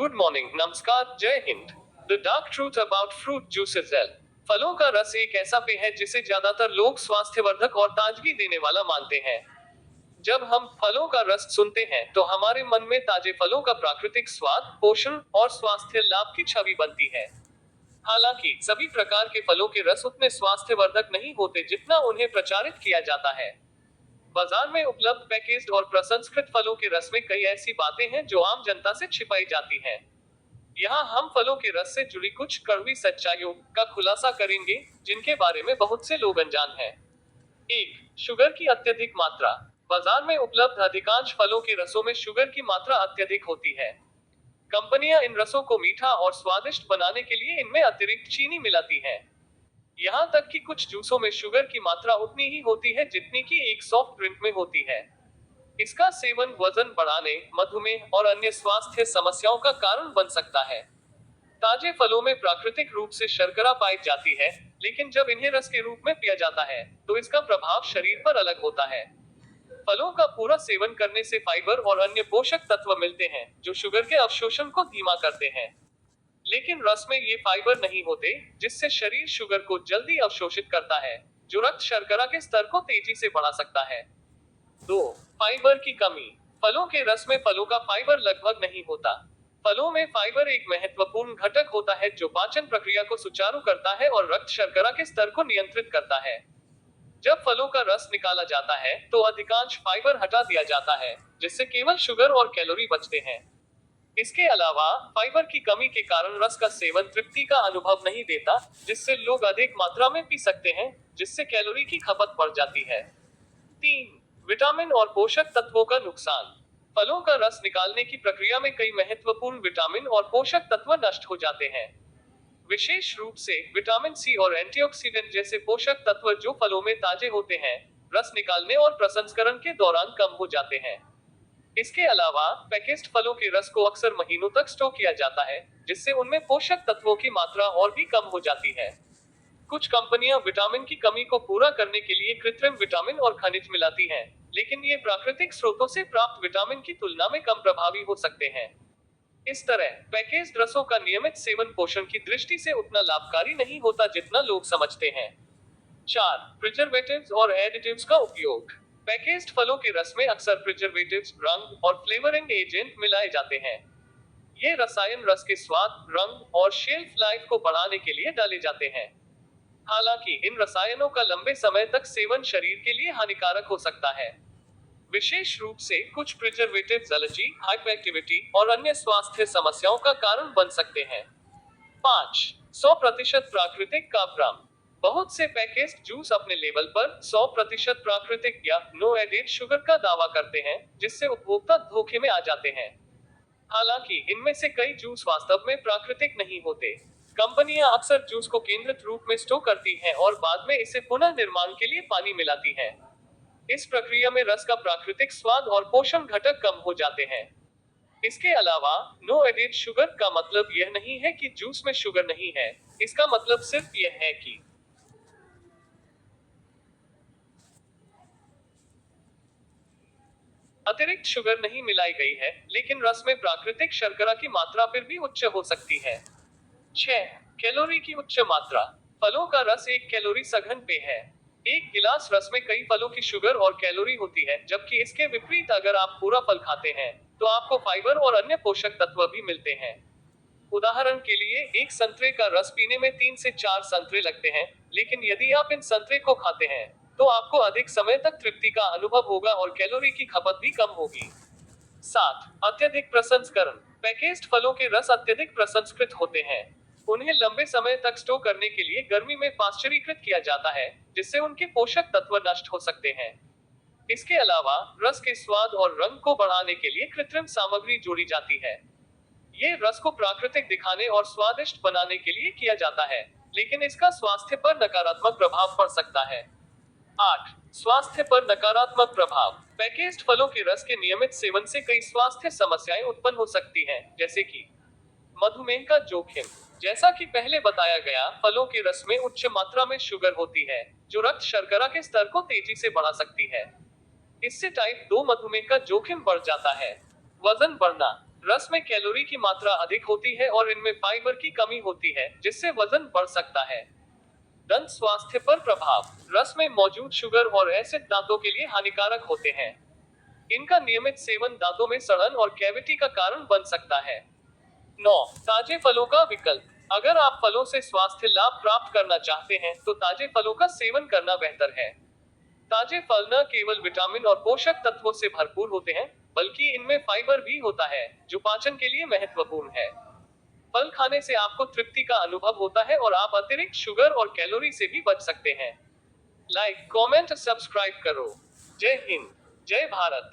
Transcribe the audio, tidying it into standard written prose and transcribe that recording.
Good morning, नमस्कार, जय Hind. The dark truth about fruit juices L. फलों का रस एक ऐसा पेय है जिसे ज्यादातर लोग स्वास्थ्यवर्धक और ताजगी देने वाला मानते हैं। जब हम फलों का रस सुनते हैं तो हमारे मन में ताजे फलों का प्राकृतिक स्वाद, पोषण और स्वास्थ्य लाभ की छवि बनती है। हालांकि सभी प्रकार के फलों के रस उतने स्वास्थ्यवर्धक नहीं होते जितना उन्हें प्रचारित किया जाता है। बाजार में उपलब्ध पैकेज्ड और प्रसंस्कृत फलों के रस में कई ऐसी बातें हैं जो आम जनता से छिपाई जाती हैं। यहाँ हम फलों के रस से जुड़ी कुछ कड़वी सच्चाइयों का खुलासा करेंगे, जिनके बारे में बहुत से लोग अनजान हैं। एक, शुगर की अत्यधिक मात्रा। बाजार में उपलब्ध अधिकांश फलों के रसों में शुगर की मात्रा अत्यधिक होती है। कंपनियां इन रसों को मीठा और स्वादिष्ट बनाने के लिए इनमें अतिरिक्त चीनी मिलाती हैं। यहाँ तक कि कुछ जूसों में शुगर की मात्रा उतनी ही होती है जितनी कि एक सॉफ्ट ड्रिंक में होती है। इसका सेवन वजन बढ़ाने, मधुमेह और अन्य स्वास्थ्य समस्याओं का कारण बन सकता है। ताजे फलों में प्राकृतिक रूप से शर्करा पाई जाती है, लेकिन जब इन्हें रस के रूप में पिया जाता है, तो इसका प्रभाव शरीर पर अलग होता है। फलों का पूरा सेवन करने से फाइबर और अन्य पोषक तत्व मिलते हैं, जो शुगर के अवशोषण को धीमा करते हैं। लेकिन रस में ये फाइबर नहीं होते, जिससे शरीर शुगर को जल्दी अवशोषित करता है, जो रक्त शर्करा के स्तर को तेजी से बढ़ा सकता है। 2, फाइबर की कमी। फलों के रस में फलों का फाइबर लगभग नहीं होता। फलों में फाइबर एक महत्वपूर्ण घटक होता है जो पाचन प्रक्रिया को सुचारू करता है और रक्त शर्करा के स्तर को नियंत्रित करता है। जब फलों का रस निकाला जाता है, तो अधिकांश फाइबर हटा दिया जाता है, जिससे केवल शुगर और कैलोरी बचते हैं। इसके अलावा फाइबर की कमी के कारण रस का सेवन तृप्ति का अनुभव नहीं देता, जिससे लोग अधिक मात्रा में पी सकते हैं, जिससे कैलोरी की खपत बढ़ जाती है। 3, विटामिन और पोषक तत्वों का नुकसान। फलों का रस निकालने की प्रक्रिया में कई महत्वपूर्ण विटामिन और पोषक तत्व नष्ट हो जाते हैं। विशेष रूप से विटामिन सी और एंटीऑक्सीडेंट जैसे पोषक तत्व जो फलों में ताजे होते हैं, रस निकालने और प्रसंस्करण के दौरान कम हो जाते हैं। इसके अलावा पैकेज्ड फलों के रस को अक्सर महीनों तक स्टोर किया जाता है, जिससे उनमें पोषक तत्वों की मात्रा और भी कम हो जाती है। कुछ कंपनियां विटामिन की कमी को पूरा करने के लिए कृत्रिम विटामिन और खनिज मिलाती हैं, लेकिन ये प्राकृतिक स्रोतों से प्राप्त विटामिन की तुलना में कम प्रभावी हो सकते हैं। इस तरह पैकेज्ड रसों का नियमित सेवन पोषण की दृष्टि से उतना लाभकारी नहीं होता जितना लोग समझते हैं। 4, प्रिजर्वेटिव्स और एडिटिव्स का उपयोग। पैकेज्ड फलों के रस में अक्सर प्रिजर्वेटिव्स, रंग और फ्लेवरिंग एजेंट मिलाए जाते हैं। ये रसायन रस के स्वाद, रंग और शेल्फ लाइफ को बढ़ाने के लिए डाले जाते हैं। हालांकि इन रसायनों का लंबे समय तक सेवन शरीर के लिए हानिकारक हो सकता है। विशेष रूप से कुछ प्रिजर्वेटिव्स एलर्जी, हाइपरएक्टिविटी और अन्य स्वास्थ्य समस्याओं का कारण बन सकते हैं। 5, 100% प्राकृतिक का भ्रम। बहुत से पैकेज्ड जूस अपने लेबल पर 100% प्राकृतिक या नो एडेड शुगर का दावा करते हैं, जिससे उपभोक्ता धोखे में आ जाते हैं। हालांकि इनमें से कई जूस वास्तव में प्राकृतिक नहीं होते। कंपनियां अक्सर जूस को केंद्रित रूप में स्टोर करती हैं और बाद में इसे पुनः निर्माण के लिए पानी मिलाती हैं। इस प्रक्रिया में रस का प्राकृतिक स्वाद और पोषण घटक कम हो जाते हैं। इसके अलावा नो एडेड शुगर का मतलब यह नहीं है कि जूस में शुगर नहीं है। इसका मतलब सिर्फ यह है कि अतिरिक्त शुगर नहीं मिलाई गई है, लेकिन रस में प्राकृतिक शर्करा की मात्रा फिर भी उच्च हो सकती है। 6, कैलोरी की उच्च मात्रा। फलों का रस एक कैलोरी सघन पेय है। एक गिलास रस में कई फलों की शुगर और कैलोरी होती है, जबकि इसके विपरीत अगर आप पूरा फल खाते हैं, तो आपको फाइबर और अन्य पोषक तत्व भी मिलते हैं। उदाहरण के लिए एक संतरे का रस पीने में 3 से 4 संतरे लगते हैं, लेकिन यदि आप इन संतरे को खाते हैं, तो आपको अधिक समय तक तृप्ति का अनुभव होगा और कैलोरी की खपत भी कम होगी। 7, अत्यधिक प्रसंस्करण। पैकेज्ड फलों के रस अत्यधिक प्रसंस्कृत होते हैं। उन्हें लंबे समय तक स्टोर करने के लिए गर्मी में पाश्चरीकृत किया जाता है, जिससे उनके पोषक तत्व नष्ट हो सकते हैं। इसके अलावा रस के स्वाद और रंग को बढ़ाने के लिए कृत्रिम सामग्री जोड़ी जाती है। ये रस को प्राकृतिक दिखाने और स्वादिष्ट बनाने के लिए किया जाता है, लेकिन इसका स्वास्थ्य पर नकारात्मक प्रभाव पड़ सकता है। 8, स्वास्थ्य पर नकारात्मक प्रभाव। पैकेज्ड फलों के रस के नियमित सेवन से कई स्वास्थ्य समस्याएं उत्पन्न हो सकती हैं, जैसे कि मधुमेह का जोखिम। जैसा कि पहले बताया गया, फलों के रस में उच्च मात्रा में शुगर होती है, जो रक्त शर्करा के स्तर को तेजी से बढ़ा सकती है। इससे टाइप 2 मधुमेह का जोखिम बढ़ जाता है। वजन बढ़ना। रस में कैलोरी की मात्रा अधिक होती है और इनमें फाइबर की कमी होती है, जिससे वजन बढ़ सकता है। दंत स्वास्थ्य पर प्रभाव। रस में मौजूद शुगर और एसिड दांतों के लिए हानिकारक होते हैं। इनका नियमित सेवन दांतों में सड़न और कैविटी का कारण बन सकता है। 9. ताजे फलों का विकल्प। अगर आप फलों से स्वास्थ्य लाभ प्राप्त करना चाहते हैं, तो ताजे फलों का सेवन करना बेहतर है। ताजे फल न केवल विटामिन और पोषक तत्वों से भरपूर होते हैं, बल्कि इनमें फाइबर भी होता है, जो पाचन के लिए महत्वपूर्ण है। फल खाने से आपको तृप्ति का अनुभव होता है और आप अतिरिक्त शुगर और कैलोरी से भी बच सकते हैं। लाइक, कमेंट, सब्सक्राइब करो। जय हिंद, जय भारत।